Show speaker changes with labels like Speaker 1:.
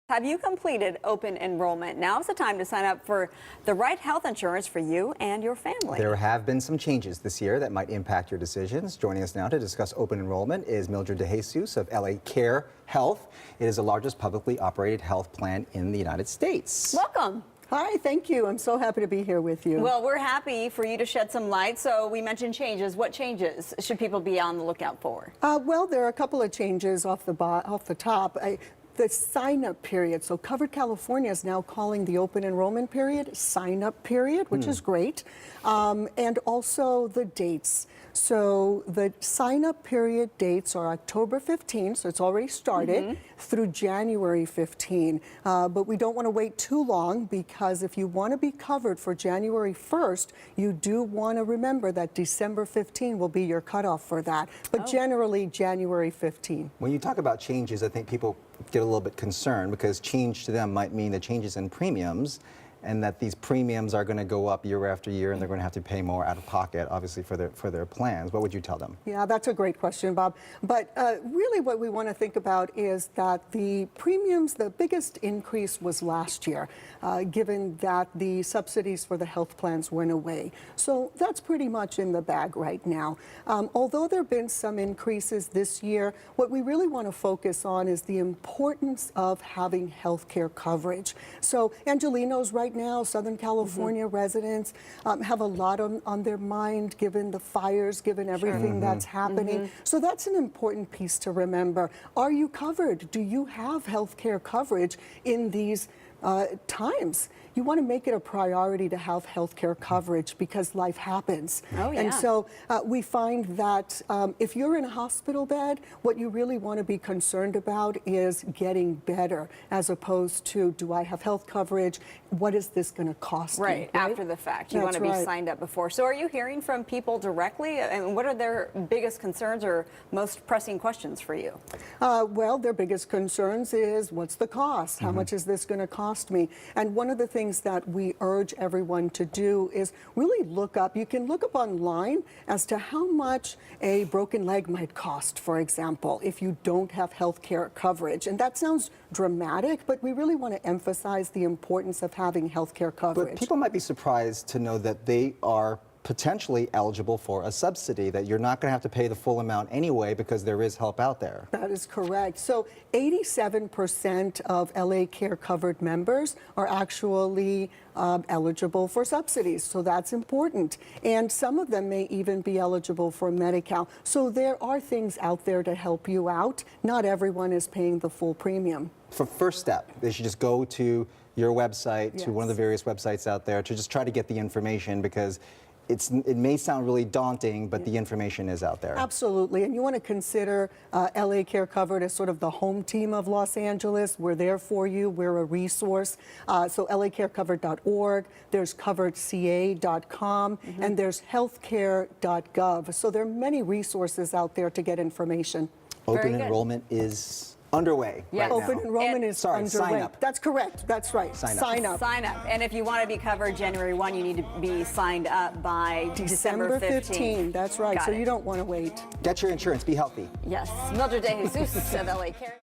Speaker 1: Have you completed open enrollment? Now is the time to sign up for the right health insurance for you and your family.
Speaker 2: There have been some changes this year that might impact your decisions. Joining us now to discuss open enrollment is Mildred DeJesus of LA Care Health. It is the largest publicly operated health plan in the United States.
Speaker 1: Welcome.
Speaker 3: Hi, thank you. I'm so happy to be here with you.
Speaker 1: Well, we're happy for you to shed some light. So we mentioned changes. What changes should people be on the lookout for?
Speaker 3: Well, there are a couple of changes off the top. The sign-up period. So Covered California is now calling the open enrollment period sign-up period, which is great. And also the dates. So the sign-up period dates are October 15, so it's already started, through January 15. But we don't want to wait too long, because if you want to be covered for January 1st, you do want to remember that December 15 will be your cutoff for that. But generally, January 15.
Speaker 2: When you talk about changes, I think people get a little bit concerned, because change to them might mean the changes in premiums, and that these premiums are going to go up year after year, and they're going to have to pay more out of pocket, obviously, for their plans. What would you tell them?
Speaker 3: Yeah, that's a great question, Bob. But really what we want to think about is that the premiums, the biggest increase was last year, given that the subsidies for the health plans went away. So that's pretty much in the bag right now. Although there have been some increases this year, what we really want to focus on is the importance of having health care coverage. So Angelinos right now, Southern California residents have a lot on their mind, given the fires, given everything that's happening. So that's an important piece to remember. Are you covered? Do you have health care coverage in these times? You want to make it a priority to have health care coverage, because life happens.
Speaker 1: Oh, yeah.
Speaker 3: And so we find that if you're in a hospital bed, what you really want to be concerned about is getting better, as opposed to, do I have health coverage? What is this going to cost me?
Speaker 1: Right, after the fact. You want to be signed up before. So are you hearing from people directly? And what are their biggest concerns or most pressing questions for you?
Speaker 3: Well, their biggest concerns is, what's the cost? How much is this going to cost me? And one of the things that we urge everyone to do is really look up. You can look up online as to how much a broken leg might cost, for example, if you don't have health care coverage. And that sounds dramatic, but we really want to emphasize the importance of having health care coverage.
Speaker 2: But people might be surprised to know that they are potentially eligible for a subsidy, that you're not going to have to pay the full amount anyway, because there is help out there.
Speaker 3: That is correct. So 87% of LA Care covered members are actually eligible for subsidies. So that's important. And some of them may even be eligible for Medi-Cal. So there are things out there to help you out. Not everyone is paying the full premium.
Speaker 2: For first step, they should just go to your website, to one of the various websites out there, to just try to get the information, because it may sound really daunting, but the information is out there.
Speaker 3: Absolutely. And you want to consider LA Care Covered as sort of the home team of Los Angeles. We're there for you. We're a resource. So lacarecovered.org, there's coveredca.com, and there's healthcare.gov. So there are many resources out there to get information.
Speaker 2: Open enrollment is underway right now.
Speaker 3: Open enrollment is underway.
Speaker 2: Sign up.
Speaker 3: That's correct. That's right.
Speaker 2: Sign up.
Speaker 1: Sign up. And if you want to be covered January 1, you need to be signed up by December 15.
Speaker 3: That's right.
Speaker 1: Got
Speaker 3: so
Speaker 1: it.
Speaker 3: you don't want to wait.
Speaker 2: Get your insurance. Be healthy.
Speaker 1: Yes. Mildred DeJesus of LA Care.